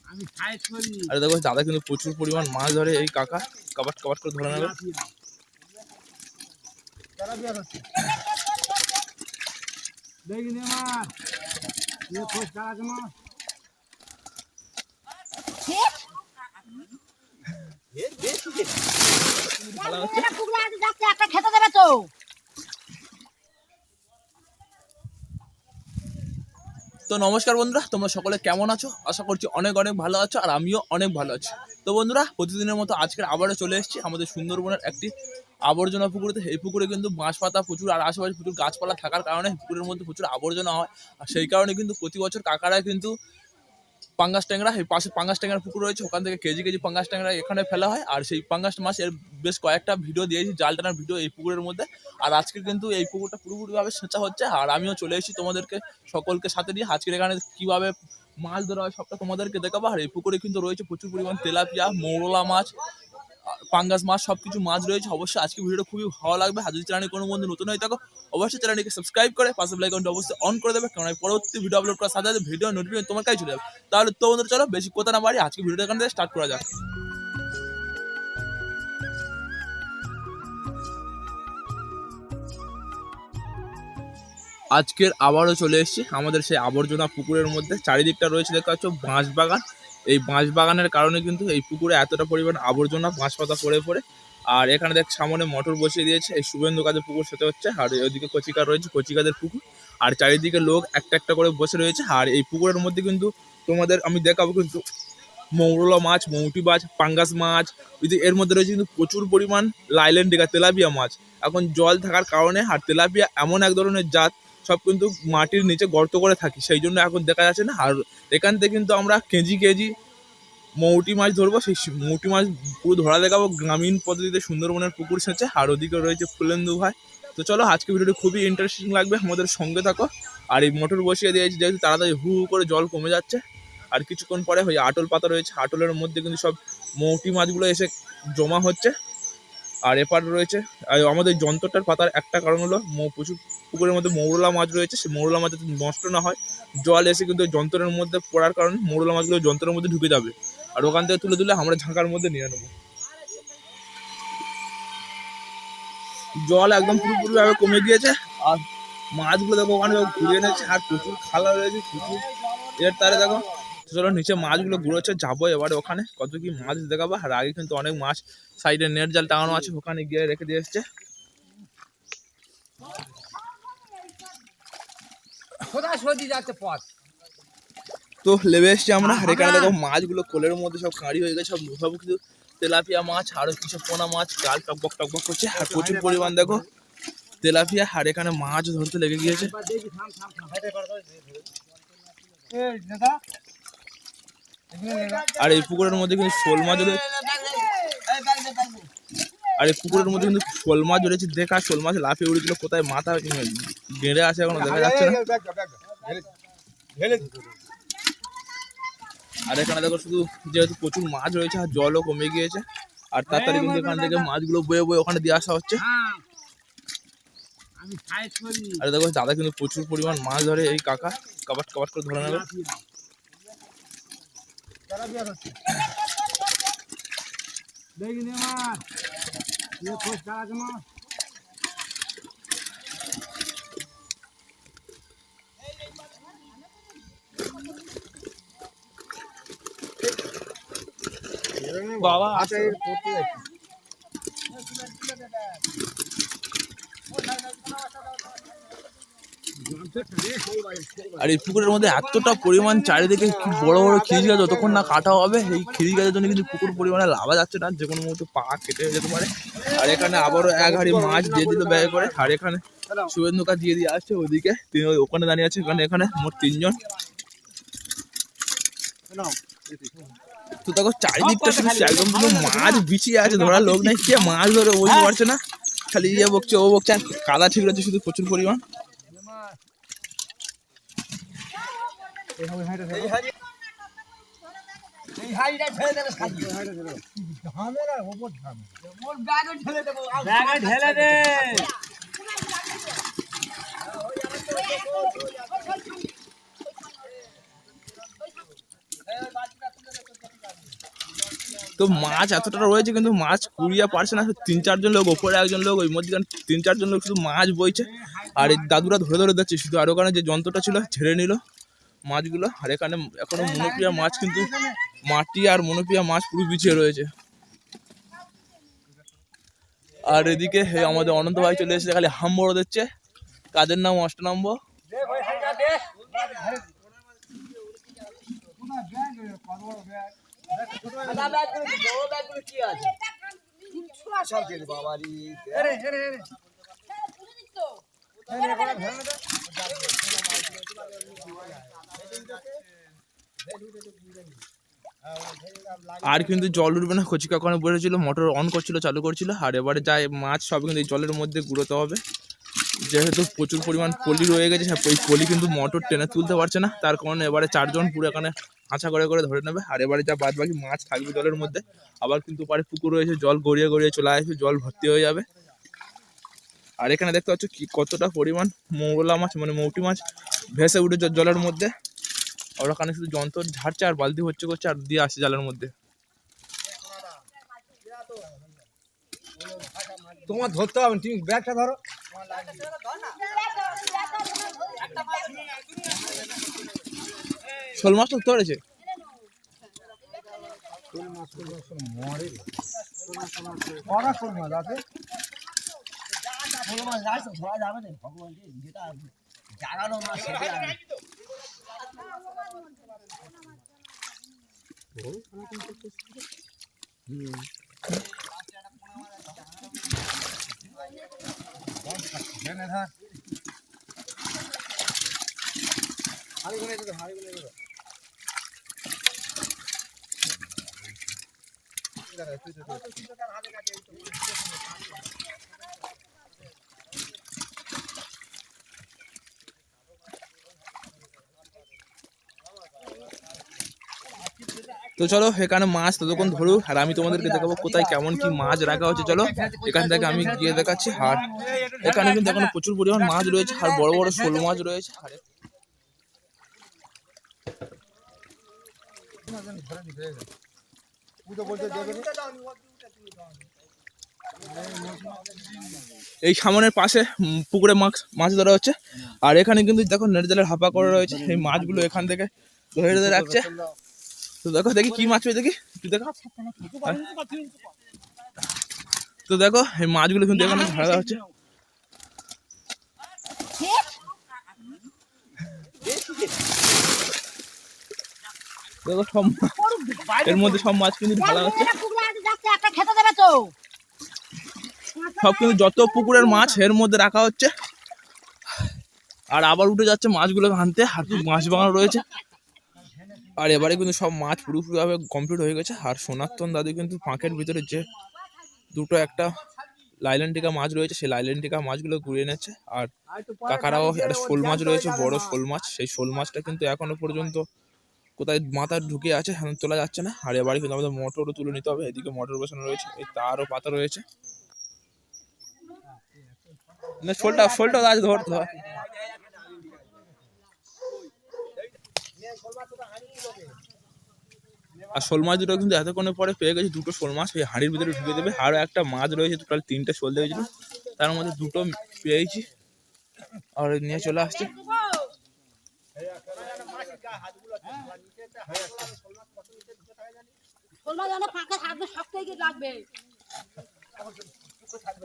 আর দেখো দাদা কিন্তু প্রচুর পরিমাণ মাছ ধরে, এই কাকা কাবাট কাবাট করে ধরে নেবে। খেতে দেবে তো। তো নমস্কার বন্ধুরা, তোমরা সকলে কেমন আছো? আশা করছি অনেক অনেক ভালো আছো, আর আমিও অনেক ভালো আছি। তো বন্ধুরা, প্রতিদিনের মতো আজকের আবারও চলে এসেছি আমাদের সুন্দরবনের একটি আবর্জনা পুকুরেতে। এই পুকুরে কিন্তু বাঁশ পাতা প্রচুর, আর আশেপাশে প্রচুর গাছপালা থাকার কারণে পুকুরের মধ্যে প্রচুর আবর্জনা হয়। আর সেই কারণে কিন্তু প্রতি বছর কাকারা কিন্তু পাঙ্গাস ট্যাংরা, এই পাশে পাঙ্গাস ট্যাংরার পুকুর রয়েছে, ওখান থেকে কেজি কেজি পাঙ্গাস ট্যাংরা এখানে ফেলা হয়। আর সেই পাঙ্গাস মাছ এর বেশ কয়েকটা ভিডিও দিয়েছি, জাল টানার ভিডিও এই পুকুরের মধ্যে। আর আজকে কিন্তু এই পুকুরটা পুরোপুরিভাবে সেঁচা হচ্ছে, আর আমিও চলে এসেছি তোমাদেরকে সকলকে সাথে নিয়ে। আজকের এখানে কীভাবে মাছ ধরা হয় সবটা তোমাদেরকে দেখাবো। আর এই পুকুরে কিন্তু রয়েছে প্রচুর পরিমাণ তেলাপিয়া, মৌরলা মাছ, পাঙ্গাস মাছ, সবকিছু মাছ রয়েছে। অবশ্যই আজকে ভিডিওটা খুবই ভালো লাগবে। আর যদি চ্যানেলে কোনো বন্ধু নতুন হয়ে থাকো, অবশ্যই চ্যানেলটিকে সাবস্ক্রাইব করে পাশে বেল আইকনটা অবশ্যই অন করে দেবে, কারণ আমি পরবর্তী ভিডিও আপলোড করার সাথে সাথে ভিডিও নোটিফিকেশন তোমার কাছে চলে যাবে। তাহলে তো বন্ধুরা চলো বেশি কথা না বাড়ি আজকে ভিডিওটা এখান থেকে স্টার্ট করা যাক। আজকের আবারও চলে এসেছি আমাদের সেই আবর্জনা পুকুরের মধ্যে। চারিদিকটা রয়েছে দেখতে পাচ্ছ বাঁশ বাগান। এই বাঁশ বাগানের কারণে কিন্তু এই পুকুরে এতটা পরিমাণ আবর্জনা বাঁশ পাতা পড়ে পড়ে। আর এখানে দেখ সামনে মোটর বসিয়ে দিয়েছে, এই শুভেন্দু কাজের পুকুর সেটা হচ্ছে। আর ওইদিকে কচিকা রয়েছে, কচিকাদের পুকুর। আর চারিদিকে লোক একটা একটা করে বসে রয়েছে। আর এই পুকুরের মধ্যে কিন্তু তোমাদের আমি দেখাবো কিন্তু মৌরলা মাছ, মৌটি মাছ, পাঙ্গাস মাছ, এর মধ্যে রয়েছে কিন্তু প্রচুর পরিমাণ লাইল্যান্ডিকা তেলাপিয়া মাছ। এখন জল থাকার কারণে আর তেলাপিয়া এমন এক ধরনের জাত, সব কিন্তু মাটির নিচে গর্ত করে থাকি, সেই জন্য এখন দেখা যাচ্ছে না। আর এখান থেকে কিন্তু আমরা কেজি কেজি মৌটি মাছ ধরবো, সেই মৌটি মাছ পুরো ধরা দেখাবো গ্রামীণ পদ্ধতিতে সুন্দরবনের পুকুর সেচে। আর ওদিকে রয়েছে ফুলেন্দু ভাই। তো চলো আজকে ভিডিওটি খুবই ইন্টারেস্টিং লাগবে, আমাদের সঙ্গে থাকো। আর এই মোটর বসিয়ে দিয়েছি যেহেতু তাড়াতাড়ি হু হু করে জল কমে যাচ্ছে। আর কিছুক্ষণ পরে ওই আটল পাতা রয়েছে, আটলের মধ্যে কিন্তু সব মৌটি মাছগুলো এসে জমা হচ্ছে। আর এপার রয়েছে আর আমাদের যন্ত্রটার পাতার একটা কারণ হলো প্রচুর পুকুরের মধ্যে মৌরলা মাছ রয়েছে, সেই মৌরলা মাছ যাতে নষ্ট না হয়, জল এসে কিন্তু যন্ত্রের মধ্যে পড়ার কারণে মৌরলা মাছগুলো যন্ত্রের মধ্যে ঢুকে যাবে। আর ওখান থেকে তুলে তুলে আমরা ঝাঁকার মধ্যে নিয়ে নেবো। জল একদম পুরোপুরিভাবে কমে গিয়েছে। আর মাছগুলো দেখো ওখানে ঘুরিয়ে এনেছে, আর প্রচুর খালা রয়েছে প্রচুর। এর তারে দেখো চলো নিচে মাছগুলো ঘুরোচ্ছে, যাবো এবারে ওখানে কত কি মাছ দেখাবো। আর আগে কিন্তু অনেক মাছ সাইডে নেট জাল টাঙানো আছে, ওখানে গিয়ে রেখে দিয়ে এসছে। তো লেবে এসছি আমরা। আর এখানে দেখো মাছগুলো কোলের মধ্যে সব কাঁড়ি হয়ে গেছে, সব কিছু তেলাপিয়া মাছ, আরো কিছু পোনা মাছ, ডাল টকবক টকবক করছে। আর প্রচুর পরিমাণ দেখো তেলাপিয়া। আর এখানে মাছ ধরতে লেগে গিয়েছে। আর এই পুকুরের মধ্যে কিন্তু শোল মাছ, আর এই পুকুরের মধ্যে কিন্তু শোল মাছ ধরেছে। দেখা শোল মাছ লাফিয়ে উড়েছিল, কোথায় মাথা গেঁড়ে আছে এখনো দেখা যাচ্ছে না। আর এখানে দেখো শুধু যেহেতু প্রচুর মাছ রয়েছে আর জলও কমে গিয়েছে, আর তাড়াতাড়ি কিন্তু এখান থেকে মাছগুলো বয়ে বয়ে ওখানে দিয়ে আসা হচ্ছে। আর দেখো দাদা কিন্তু প্রচুর পরিমাণ মাছ ধরে, এই কাকা কাবাট কাবাট করে ধরে নেবে। বাবা আর এই পুকুরের মধ্যে এতটা পরিমাণ চারিদিকে কি বড় বড় খিরিজ গাছ, যতক্ষণ না কাটা হবে এই খিরিজ গাছের জন্য কিন্তু পুকুর পরিমাণে লাভা যাচ্ছে না, যে কোনো মুহূর্তে পা কেটে যেতে পারে। আর এখানে আবারও এক হাঁড়ি মাছ দিয়ে দিল ব্যয় করে। আর এখানে শুভেন্দু কাজ দিয়ে দিয়ে আসছে ওদিকে, তিনি ওখানে দাঁড়িয়ে আছে। এখানে মোট 3 জন। তো দেখো চারিদিকটা শুধু একদম পুরো মাছ বিছিয়ে আছে, ধরার লোক নেই, কে মাছ ধরে বুঝতে পারছে না, খালি ইয়ে বকছে ও বকছে। আর কাদা ঠিক রয়েছে শুধু প্রচুর পরিমাণ। তো মাছ এতটা রয়েছে কিন্তু মাছ কুড়িয়ে পারছে না, 3-4 জন লোক ওপরে, একজন লোক ওই মধ্যে 3-4 জন লোক শুধু মাছ বইছে। আর এই দাদুরা ধরে ধরে দিচ্ছে শুধু। আর ওখানে যে যন্ত্রটা ছিল ছেড়ে নিল মাছগুলো। আর এখানে এখনো মনোপিয়া মাছ কিন্তু মাটি আর মনোপিয়া মাছ পুরো বিছিয়ে রয়েছে। আর এদিকে আমাদের অনন্ত ভাই চলে এসেছে, খালি হাম বড় দিচ্ছে। কাদের নাম অষ্টনাম্ব। আর কিন্তু জল উঠবে না, কচি কাকানো বলেছিল, মোটর অন করছিল, চালু করছিল। আর এবারে যায় মাছ সব কিন্তু এই জলের মধ্যে গুঁড়োতে হবে, যেহেতু প্রচুর পরিমাণ পলি রয়ে গেছে। ওই পলি কিন্তু মোটর টেনে তুলতে পারছে না, তার কারণে এবারে 4 জন পুরো এখানে হাঁচা করে করে ধরে নেবে। আর এবারে যা বাদ বাকি মাছ থাকবে জলের মধ্যে, আবার কিন্তু পারে পুকুর রয়েছে, জল গড়িয়ে গড়িয়ে চলে আসবে, জল ভর্তি হয়ে যাবে। আর এখানে দেখতে পাচ্ছ কি কতটা পরিমাণ মৌরলা মাছ, মানে মৌটি মাছ ভেসে উঠে জলের মধ্যে। আর ওখানে শুধু যন্ত্র ঝাড়ছে আর বালতি হচ্ছে করছে আর দিয়ে আসছে জালের মধ্যে। তোমার ধরতে হবে, তুমি ব্যাগটা ধরো। শোল মাছ ধরতে পেরেছে। তো চলো এখানে মাছ ততক্ষণ ধরুক, আর আমি তোমাদেরকে দেখাবো কোথায় কেমন কি মাছ রাখা হচ্ছে। চলো এখান থেকে আমি গিয়ে দেখাচ্ছি। আর এখানে কিন্তু এখন প্রচুর পরিমাণ মাছ রয়েছে, আর বড় বড় শোল মাছ রয়েছে। এই সামনের পাশে পুকুরে মাছ ধরা হচ্ছে। আর এখানে কিন্তু দেখো নেট জালের হাপা করে রয়েছে, এই মাছগুলো এখান থেকে ধরে ধরে রাখছে। তো দেখো দেখি কি মাছ পেয়ে, দেখি তুই দেখো। তো দেখো এই মাছগুলো কিন্তু এখানে ধরা হচ্ছে। দেখো সব এর মধ্যে সব মাছ কিন্তু ঢালা হচ্ছে। সব কিন্তু যত পুকুরের মাছ এর মধ্যে রাখা হচ্ছে। আর আবার উঠে যাচ্ছে মাছগুলো আনতে, আর মাছ বাগানো রয়েছে। আর এবারে কিন্তু সব মাছ পুরোপুরিভাবে কমপ্লিট হয়ে গেছে। আর সনাতন দাদু কিন্তু ফাঁকের ভিতরে যে দুটো একটা লাইলেন্টিকা মাছ রয়েছে, সেই লাইলেন্টিকা মাছগুলো ঘুরিয়ে নিচ্ছে। আর কাকারাও একটা শোল মাছ রয়েছে, বড় শোল মাছ। সেই শোল মাছটা কিন্তু এখনো পর্যন্ত কোথায় মাথা ঢুকে আছে, এখন তোলা যাচ্ছে না। আর এবারে কিন্তু আমাদের মোটরও তুলে নিতে হবে। এদিকে মোটর বসানো রয়েছে, এই তারও পাতা রয়েছে। না শোলটা আজ ধরতে হয়। আর শোল মাছ দুটো কিন্তু এতক্ষণে পরে পেয়ে গেছে, দুটো শোল মাছ ওই হাঁড়ির ভিতরে ঢুকে দেবে। আরও একটা মাছ রয়েছে, টোটাল 3টে শোল দিয়েছিল, তার মধ্যে দুটো পেয়েছি আর নিয়ে চলে আসছে।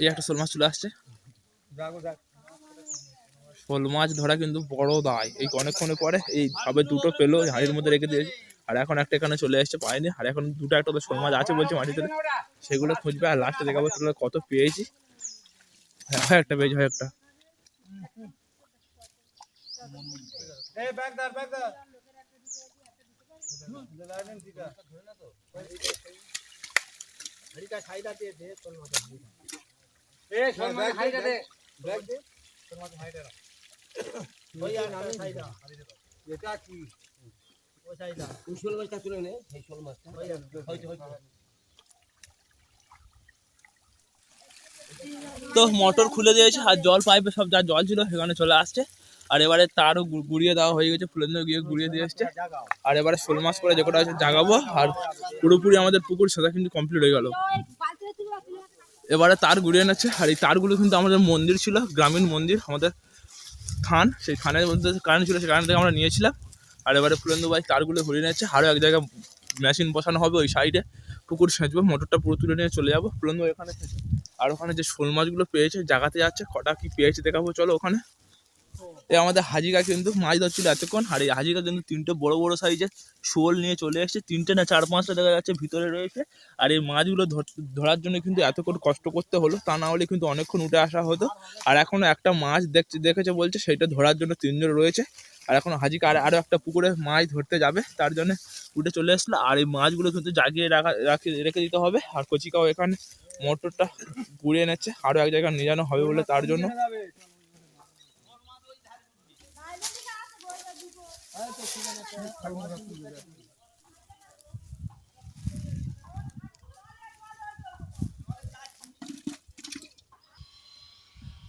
এই একটা শোল মাছ চলে আসছে। শোল মাছ ধরা কিন্তু বড় দায়। এই অনেকক্ষণে পরে এই ভাবে দুটো পেলো, হাঁড়ির মধ্যে রেখে দিয়েছে। আর এখন একটা এখানে চলে এসছে, পায়নি। আর এখন দুটো একটা শোল মাছ আছে বলছে মাটিতে, সেগুলো খুঁজবে। আর লাস্টে দেখাবো তোরা কত পেয়েছি। হয় একটা পেয়েছি, হয় একটা। তো মোটর খুলে দিয়েছে, আর জল পাইপে সব যা জল ছিল সেখানে চলে আসছে। আর এবারে তারও গুড়িয়ে দেওয়া হয়ে গেছে, ফুলেন্দ্র গিয়ে গুড়িয়ে দিয়ে এসছে। আর এবারে শোল মাছ করে যে কটা আছে জাগাবো, আর পুরোপুরি আমাদের পুকুর সেটা কিন্তু কমপ্লিট হয়ে গেল। এবারে তার গুড়িয়ে নিচ্ছে, আর এই তারগুলো কিন্তু আমাদের মন্দির ছিল, গ্রামীণ মন্দির আমাদের থান, সেই থানের মধ্যে কারেন্ট ছিল, সেই কারেন্ট থেকে আমরা নিয়েছিলাম। আর এবারে ফুলেন্দু ভাই তারগুলো ঘুরিয়ে নিচ্ছে, আরও এক জায়গায় মেশিন বসানো হবে ওই সাইডে, পুকুর সেঁচবো, মোটরটা পুরো তুলে নিয়ে চলে যাবো। ফুলেন্দু ভাই ওখানে আর ওখানে যে শোল মাছগুলো পেয়েছে জাগাতে যাচ্ছে, কটা কি পেয়েছে দেখাবো চলো ওখানে। এই আমাদের হাজিকা কিন্তু মাছ ধরছিল এতক্ষণ, আর এই হাজিকা কিন্তু 3টে বড় বড় সাইজের শোল নিয়ে চলে এসছে, 3টে না 4-5টা দেখা যাচ্ছে ভিতরে রয়েছে। আর এই মাছগুলো ধরার জন্য কিন্তু এতক্ষণ কষ্ট করতে হলো, তা না হলে কিন্তু অনেকক্ষণ উঠে আসা হতো। আর এখনো একটা মাছ দেখেছে বলছে, সেইটা ধরার জন্য 3জন রয়েছে। আর এখন হাজিকা আরও একটা পুকুরে মাছ ধরতে যাবে, তার জন্য উঠে চলে আসলো। আর এই মাছগুলো কিন্তু জাগিয়ে রেখে দিতে হবে। আর কচিকাও এখানে মোটরটা ঘুরিয়ে নিচ্ছে, আরও এক জায়গায় নিয়ে যাওয়া হবে বলে তার জন্য।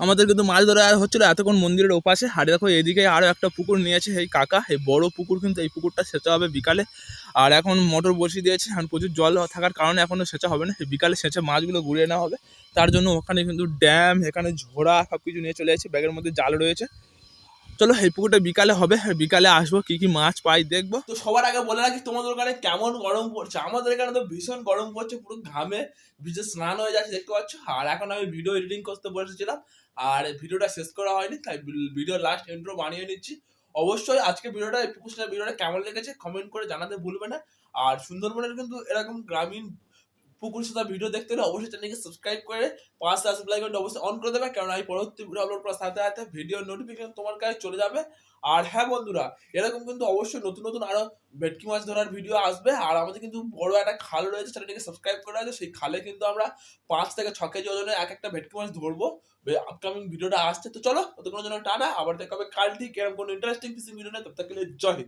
আমাদের কিন্তু মাছ ধরা হচ্ছিল এতক্ষণ মন্দিরের ওপাশে। আর দেখো এদিকে আরও একটা পুকুর নিয়েছে এই কাকা, এই বড় পুকুর, কিন্তু এই পুকুরটা সেচা হবে বিকালে। আর এখন মোটর বসিয়ে দিয়েছে, এখন প্রচুর জল থাকার কারণে এখনও সেচা হবে না, বিকালে সেচে মাছগুলো ঘুরিয়ে নেওয়া হবে। তার জন্য ওখানে কিন্তু ড্যাম, এখানে ঝোড়া সব কিছু নিয়ে চলে এসেছে, ব্যাগের মধ্যে জাল রয়েছে। চলো এই পুকুরটা বিকালে হবে, বিকালে আসবো, কি কি মাছ পাই দেখবো। তো সবার আগে বলে রাখি তোমাদের ওখানে কেমন গরম পড়ছে। আমাদের এখানে তো ভীষণ গরম পড়ছে, পুরো ঘামে ভিজে স্নান হয়ে যাচ্ছে দেখতে পাচ্ছ। আর এখন আমি ভিডিও এডিটিং করতে বসেছিলাম, আর ভিডিওটা শেষ করা হয়নি, তাই ভিডিও লাস্ট ইন্ট্রো বানিয়ে নিচ্ছি। অবশ্যই আজকে ভিডিওটা, এই পুকুরটার ভিডিওটা কেমন লেগেছে কমেন্ট করে জানাতে ভুলবে না। আর সুন্দরবনের কিন্তু এরকম গ্রামীণ পুকুর সাথে ভিডিও দেখতে হলে অবশ্যই চ্যানেলকে সাবস্ক্রাইব করে পাশে আসে বেল আইকনটা অবশ্যই অন করে দেবে, কারণ আমি পরবর্তী ভিডিও আপলোড করার সাথে সাথে ভিডিও নোটিফিকেশন তোমার কাছে চলে যাবে। আর হ্যাঁ বন্ধুরা, এরকম কিন্তু অবশ্যই নতুন নতুন আরো ভেটকি মাছ ধরার ভিডিও আসবে। আর আমাদের কিন্তু বড় একটা খাল রয়েছে, চ্যানেলটিকে সাবস্ক্রাইব করে আছে, সেই খালে কিন্তু আমরা 5 থেকে 6 কেজি ওজনের এক একটা ভেটকি মাছ ধরবো। আপকামিং ভিডিওটা আসছে, তো চলো ততক্ষণের জন্য টাটা, আবার দেখা হবে কাল ঠিক এরকম কোনো ইন্টারেস্টিং কিছু ভিডিও নেই, তব তক के लिए জয় হিন্দ।